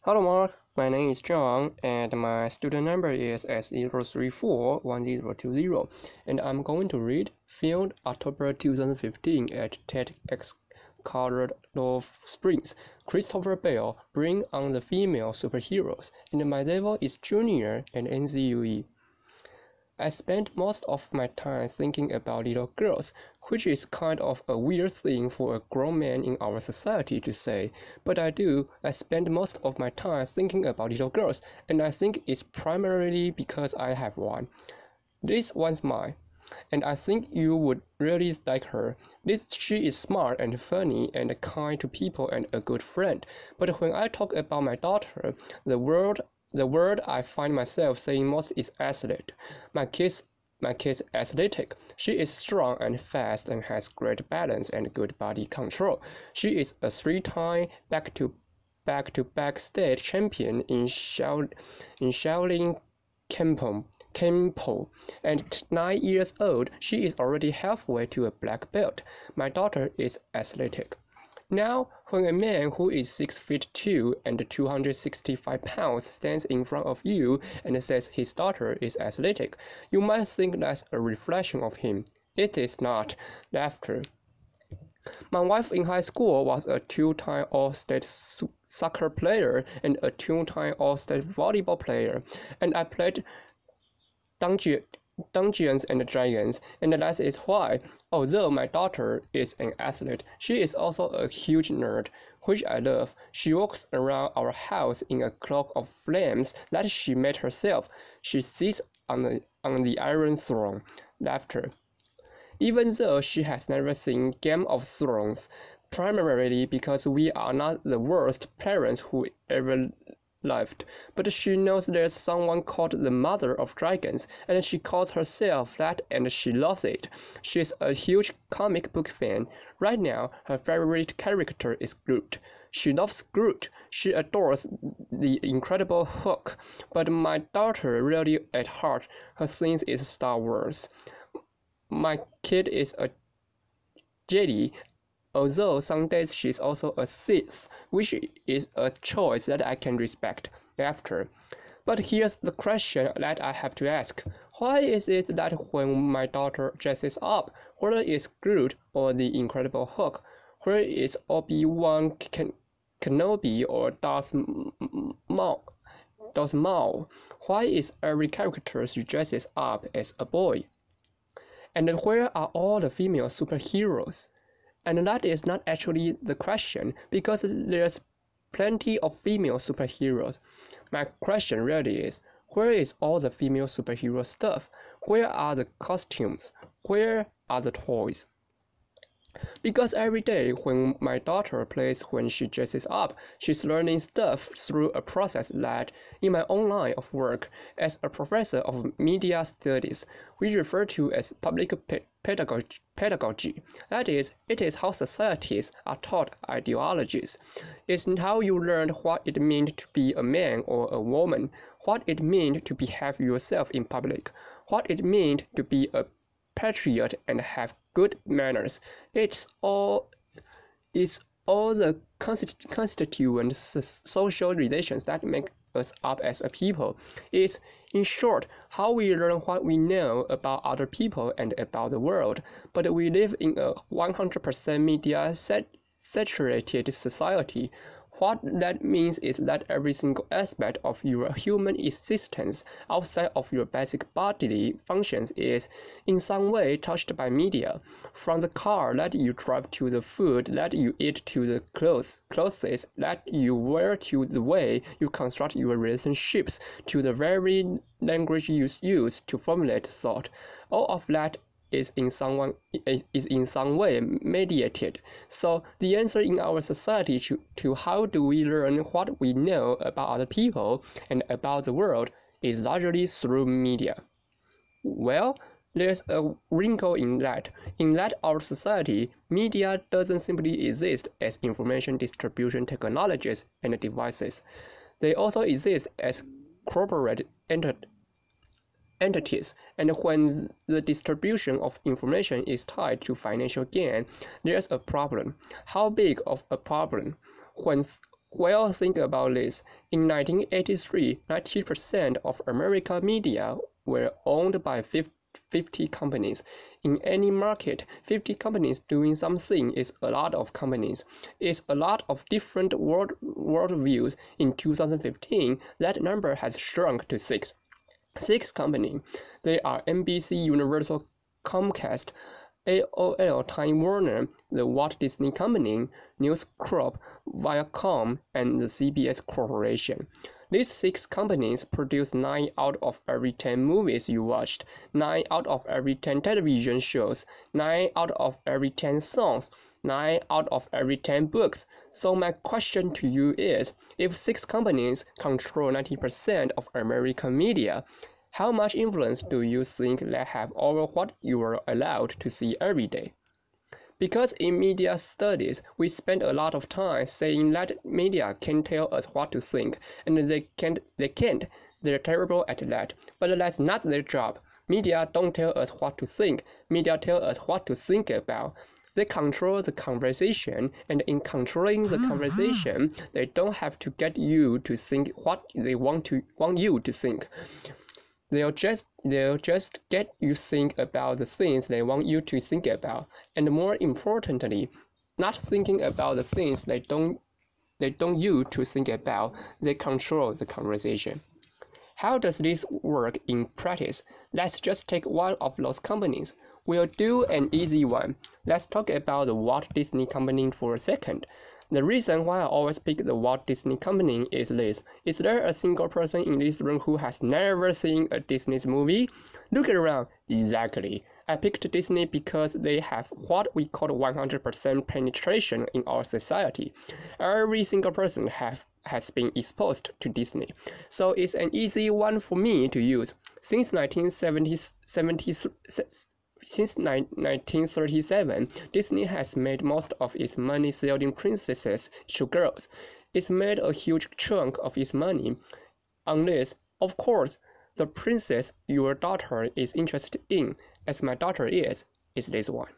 Hello Mark, my name is John and my student number is S0341020 and I'm going to read Filmed October 2015 at TEDx Colorado Springs. Christopher Bale, Bring on the Female Superheroes, and my level is Junior and NCUE. I spend most of my time thinking about little girls, which is kind of a weird thing for a grown man in our society to say, but I do. I spend most of my time thinking about little girls, and I think it's primarily because I have one. This one's mine, and I think you would really like her. She is smart and funny and kind to people and a good friend. But when I talk about my daughter, the word I find myself saying most is athlete. My kid's athletic. She is strong and fast and has great balance and good body control. She is a 3-time back-to-back state champion in Shaolin Kempo, and 9 years old, she is already halfway to a black belt. My daughter is athletic. Now, when a man who is 6'2" and 265 pounds stands in front of you and says his daughter is athletic, you might think that's a reflection of him. It is not. Laughter. My wife in high school was a 2-time All-State soccer player and a 2-time All-State volleyball player, and I played Dungeons and Dragons, and that is why, although my daughter is an athlete, she is also a huge nerd, which I love. She walks around our house in a cloak of flames that she made herself. She sits on the Iron Throne. Laughter. Even though she has never seen Game of Thrones, primarily because we are not the worst parents who ever lived, but she knows there's someone called the Mother of Dragons, and she calls herself that and she loves it. She's a huge comic book fan. Right now, her favorite character is Groot. She loves Groot. She adores the Incredible Hulk, but my daughter really at heart, her thing is Star Wars. My kid is a Jedi, although some days she's also a Sith, which is a choice that I can respect. After. But here's the question that I have to ask. Why is it that when my daughter dresses up, whether it's Groot or the Incredible Hulk, whether it's Obi-Wan Kenobi or Darth Maul, why is every character she dresses up as a boy? And where are all the female superheroes? And that is not actually the question, because there's plenty of female superheroes. My question really is, where is all the female superhero stuff? Where are the costumes? Where are the toys? Because every day when my daughter plays when she dresses up, she's learning stuff through a process that, in my own line of work as a professor of media studies, we refer to as public pedagogy. That is, it is how societies are taught ideologies. It's how you learn what it means to be a man or a woman, what it means to behave yourself in public, what it means to be a patriot and have good manners. It's all the constituent social relations that make us up as a people. It's, in short, how we learn what we know about other people and about the world. But we live in a 100% media saturated society. What that means is that every single aspect of your human existence outside of your basic bodily functions is in some way touched by media. From the car that you drive to the food that you eat to the clothes that you wear to the way you construct your relationships to the very language you use to formulate thought. All of that is in some way mediated. So the answer in our society to how do we learn what we know about other people and about the world is largely through media. Well, there's a wrinkle in that our society, media doesn't simply exist as information distribution technologies and devices. They also exist as corporate entities, and when the distribution of information is tied to financial gain, there's a problem. How big of a problem? Well, think about this. In 1983, 90% of American media were owned by 50 companies. In any market, 50 companies doing something is a lot of companies. It's a lot of different worldviews. In 2015, that number has shrunk to 6. 6 companies. They are NBC, Universal, Comcast, AOL, Time Warner, the Walt Disney Company, News Corp, Viacom, and the CBS Corporation. These 6 companies produce 9 out of every 10 movies you watched, 9 out of every 10 television shows, 9 out of every 10 songs, 9 out of every 10 books. So my question to you is, if 6 companies control 90% of American media, how much influence do you think they have over what you are allowed to see every day? Because in media studies, we spend a lot of time saying that media can tell us what to think, and they can't, they're terrible at that. But that's not their job. Media don't tell us what to think, media tell us what to think about. They control the conversation, and in controlling the conversation, they don't have to get you to think what they want you to think. They'll just get you think about the things they want you to think about, and more importantly, not thinking about the things they don't you to think about. They control the conversation. How does this work in practice? Let's just take one of those companies. We'll do an easy one. Let's talk about the Walt Disney Company for a second. The reason why I always pick the Walt Disney Company is this. Is there a single person in this room who has never seen a Disney movie? Look around. Exactly. I picked Disney because they have what we call 100% penetration in our society. Every single person has been exposed to Disney. So it's an easy one for me to use. Since 1937, Disney has made most of its money selling princesses to girls. It's made a huge chunk of its money on this. Of course, the princess your daughter is interested in, as my daughter is this one.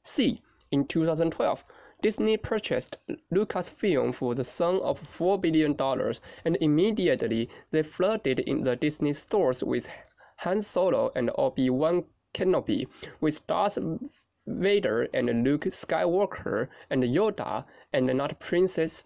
C. In 2012, Disney purchased Lucasfilm for the sum of $4 billion, and immediately they flooded in the Disney stores with Han Solo and Obi-Wan Kenobi, with Darth Vader and Luke Skywalker and Yoda, and not Princess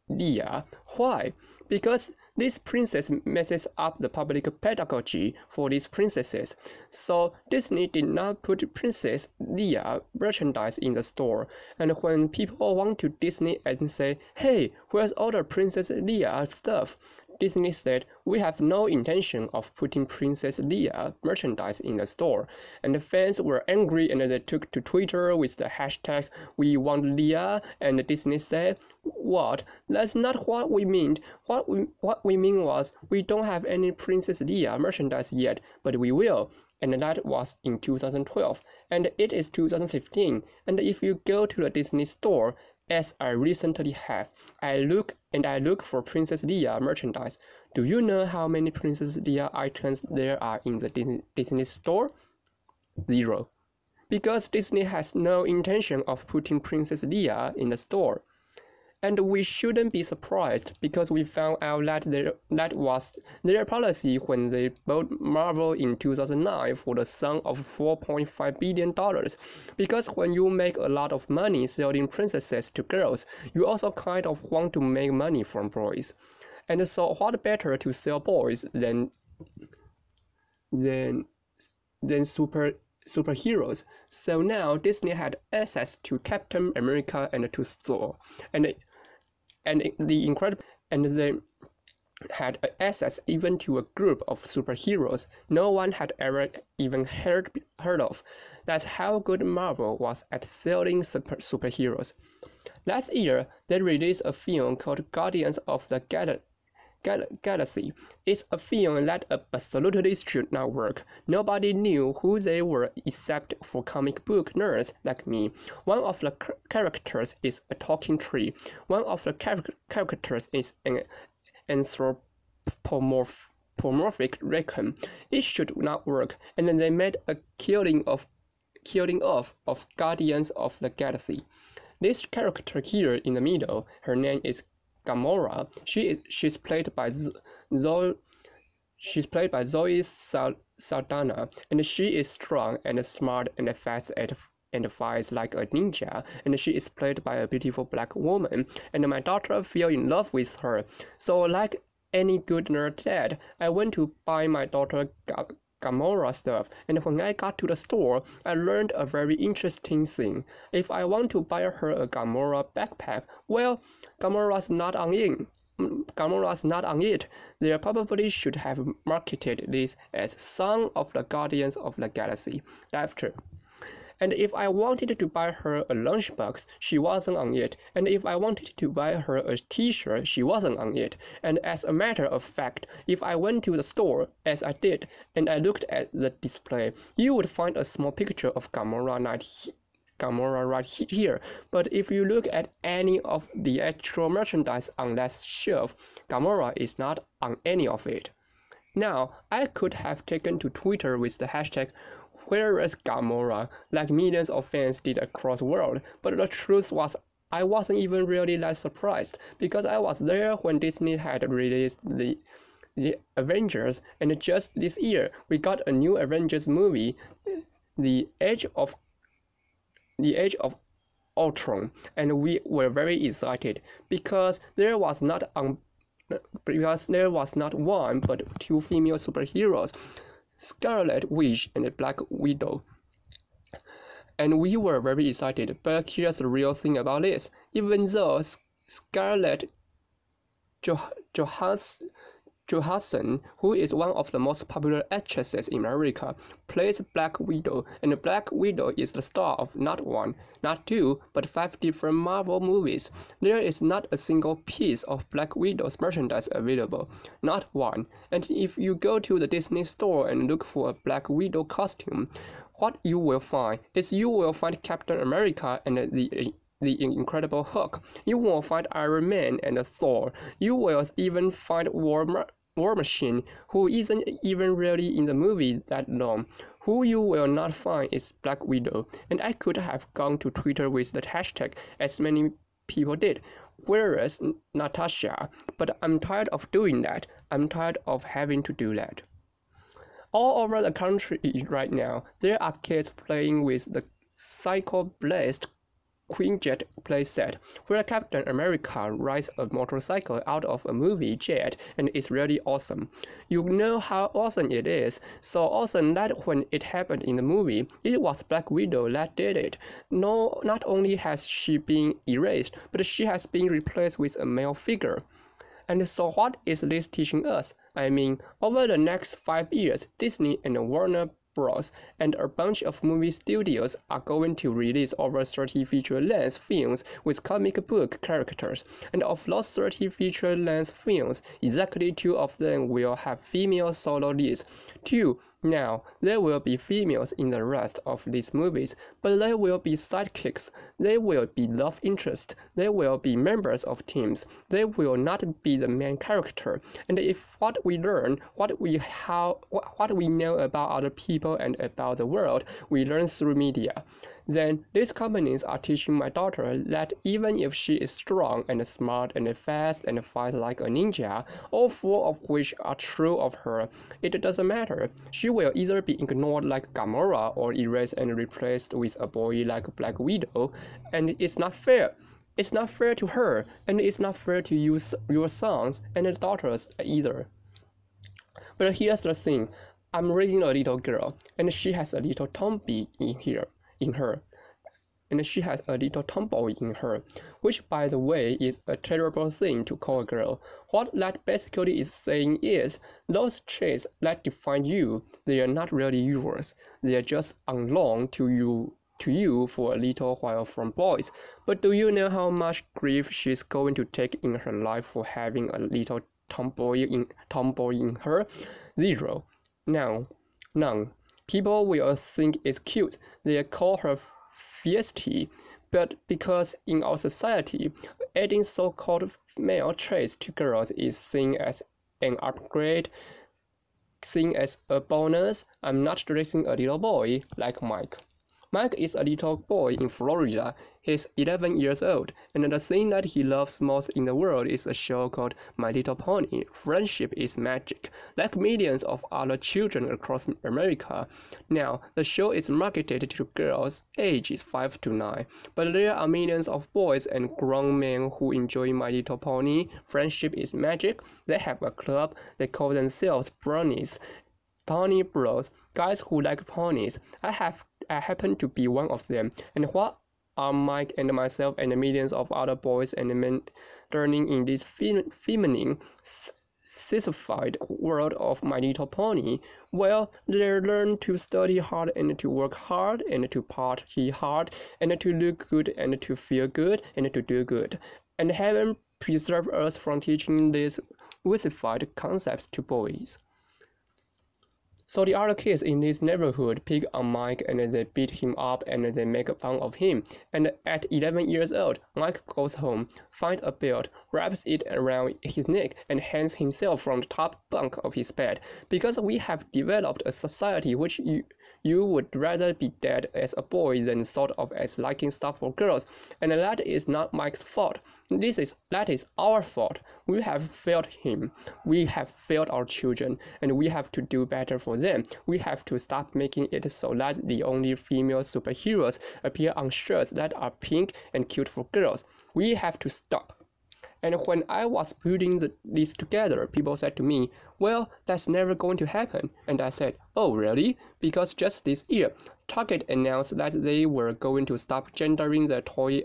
Leia. Why? Because this princess messes up the public pedagogy for these princesses. So Disney did not put Princess Leia merchandise in the store. And when people want to Disney and say, "Hey, where's all the Princess Leia stuff?" Disney said, "We have no intention of putting Princess Leia merchandise in the store." And the fans were angry, and they took to Twitter with the hashtag "We want Leia," and Disney said, "What? That's not what we meant. What we mean was, we don't have any Princess Leia merchandise yet, but we will." And that was in 2012, and it is 2015. And if you go to the Disney store, as I recently have, I look for Princess Leia merchandise. Do you know how many Princess Leia items there are in the Disney store? 0. Because Disney has no intention of putting Princess Leia in the store. And we shouldn't be surprised, because we found out that was their policy when they bought Marvel in 2009 for the sum of $4.5 billion. Because when you make a lot of money selling princesses to girls, you also kind of want to make money from boys. And so what better to sell boys than superheroes? So now Disney had access to Captain America and to Thor, and they had access even to a group of superheroes no one had ever even heard of. That's how good Marvel was at selling superheroes. Last year, they released a film called Guardians of the Galaxy. It's a film that absolutely should not work. Nobody knew who they were except for comic book nerds like me. One of the characters is a talking tree. One of the characters is an anthropomorphic raccoon. It should not work, and then they made a killing off of Guardians of the Galaxy. This character here in the middle, her name is Gamora. She's played by Zoe Saldana, and she is strong and smart and fast and fights like a ninja, and she is played by a beautiful black woman, and my daughter fell in love with her. So like any good nerd dad, I went to buy my daughter Gamora stuff, and when I got to the store, I learned a very interesting thing. If I want to buy her a Gamora backpack, well, Gamora's not on it. They probably should have marketed this as Song of the Guardians of the Galaxy after. And if I wanted to buy her a lunchbox, she wasn't on it. And if I wanted to buy her a t-shirt, she wasn't on it. And as a matter of fact, if I went to the store, as I did, and I looked at the display, you would find a small picture of Gamora right here. But if you look at any of the actual merchandise on that shelf, Gamora is not on any of it. Now, I could have taken to Twitter with the hashtag "Where is Gamora?" like millions of fans did across the world, but the truth was I wasn't even really that surprised, because I was there when Disney had released the Avengers, and just this year we got a new Avengers movie, The Age of Ultron, and we were very excited because there was not one but two female superheroes, Scarlet Witch and Black Widow. And we were very excited, but here's the real thing about this. Even though Scarlett Johansson, who is one of the most popular actresses in America, plays Black Widow, and Black Widow is the star of not one, not two, but 5 different Marvel movies. There is not a single piece of Black Widow's merchandise available, not one. And if you go to the Disney store and look for a Black Widow costume, what you will find is Captain America and the Incredible Hulk. You will find Iron Man and Thor. You will even find War Machine, who isn't even really in the movie that long. Who you will not find is Black Widow. And I could have gone to Twitter with the hashtag, as many people did, "Whereas Natasha?" But I'm tired of doing that. I'm tired of having to do that. All over the country right now, there are kids playing with the Psycho Blast Quinjet playset, where Captain America rides a motorcycle out of a movie jet, and it's really awesome. You know how awesome it is, so awesome that when it happened in the movie, it was Black Widow that did it. No, not only has she been erased, but she has been replaced with a male figure. And so what is this teaching us? I mean, over the next 5 years, Disney and Warner Bros. And a bunch of movie studios are going to release over 30 feature-length films with comic book characters. And of those 30 feature-length films, exactly 2 of them will have female solo leads. 2. Now, there will be females in the rest of these movies, but they will be sidekicks, they will be love interests, they will be members of teams, they will not be the main character. And if what we learn, what we know about other people and about the world, we learn through media, then these companies are teaching my daughter that even if she is strong and smart and fast and fights like a ninja, all 4 of which are true of her, it doesn't matter. She will either be ignored like Gamora or erased and replaced with a boy like Black Widow, and it's not fair. It's not fair to her, and it's not fair to your sons and daughters either. But here's the thing. I'm raising a little girl, and she has a little tomboy in her. And she has a little tomboy in her, which by the way is a terrible thing to call a girl. What that basically is saying is, those traits that define you, they are not really yours. They are just on loan to you for a little while from boys. But do you know how much grief she's going to take in her life for having a little tomboy in her? 0. None. People will think it's cute. They call her feisty, but because in our society, adding so-called male traits to girls is seen as an upgrade, seen as a bonus. I'm not raising a little boy like Mike. Mike is a little boy in Florida. He's 11 years old, and the thing that he loves most in the world is a show called My Little Pony. Friendship is magic, like millions of other children across America. Now, the show is marketed to girls ages 5 to 9, but there are millions of boys and grown men who enjoy My Little Pony. Friendship is magic. They have a club. They call themselves Brownies. Pony Bros, guys who like ponies. I happen to be one of them. And what are Mike and myself and millions of other boys and men learning in this feminine, sissified world of My Little Pony? Well, they learn to study hard and to work hard and to party hard and to look good and to feel good and to do good. And heaven preserve us from teaching these wussified concepts to boys. So the other kids in this neighborhood pick on Mike and they beat him up and they make fun of him. And at 11 years old, Mike goes home, finds a belt, wraps it around his neck, and hangs himself from the top bunk of his bed. Because we have developed a society which you would rather be dead as a boy than thought of as liking stuff for girls. And that is not Mike's fault. That is our fault. We have failed him. We have failed our children, and we have to do better for them. We have to stop making it so that the only female superheroes appear on shirts that are pink and cute for girls. We have to stop. And when I was putting this together, people said to me, well, that's never going to happen. And I said, oh, really? Because just this year, Target announced that they were going to stop gendering the toy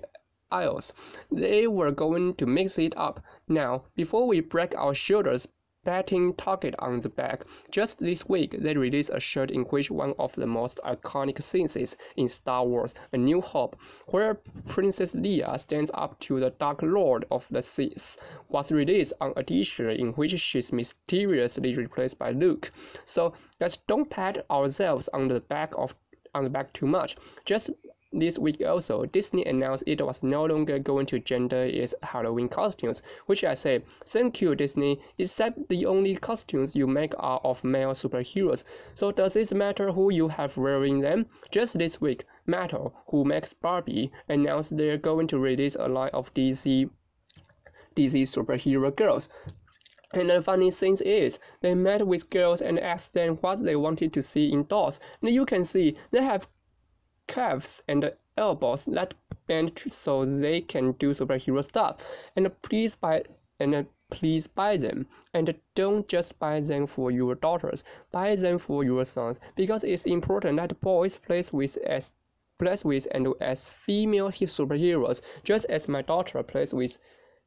aisles. They were going to mix it up. Now, before we break our shoulders patting Target on the back, just this week they released a shirt in which one of the most iconic scenes in Star Wars, A New Hope, where Princess Leia stands up to the Dark Lord of the Sith, was released on a t-shirt in which she's mysteriously replaced by Luke. So let's don't pat ourselves on the back too much. Just this week also, Disney announced it was no longer going to gender its Halloween costumes, which I say, thank you Disney, except the only costumes you make are of male superheroes. So does it matter who you have wearing them? Just this week, Mattel, who makes Barbie, announced they're going to release a line of DC superhero girls. And the funny thing is, they met with girls and asked them what they wanted to see in dolls. And you can see they have calves and elbows that bend so they can do superhero stuff. And please buy them. And don't just buy them for your daughters. Buy them for your sons, because it's important that boys play with and as female superheroes, just as my daughter plays with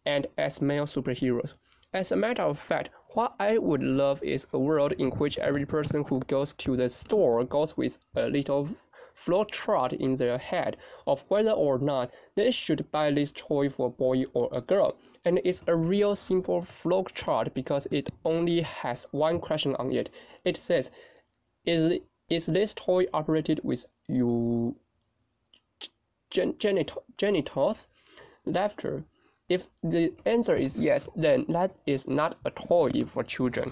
and as male superheroes. As a matter of fact, what I would love is a world in which every person who goes to the store goes with a little flowchart in their head of whether or not they should buy this toy for a boy or a girl. And it's a real simple flowchart because it only has one question on it. It says, is this toy operated with your genitals? Laughter. If the answer is yes, then that is not a toy for children.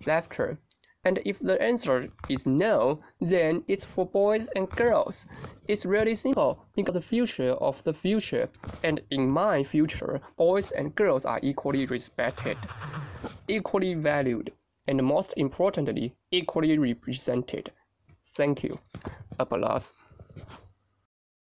Laughter. And if the answer is no, then it's for boys and girls. It's really simple, because the future of the future, and in my future, boys and girls are equally respected, equally valued, and most importantly, equally represented. Thank you. Applause.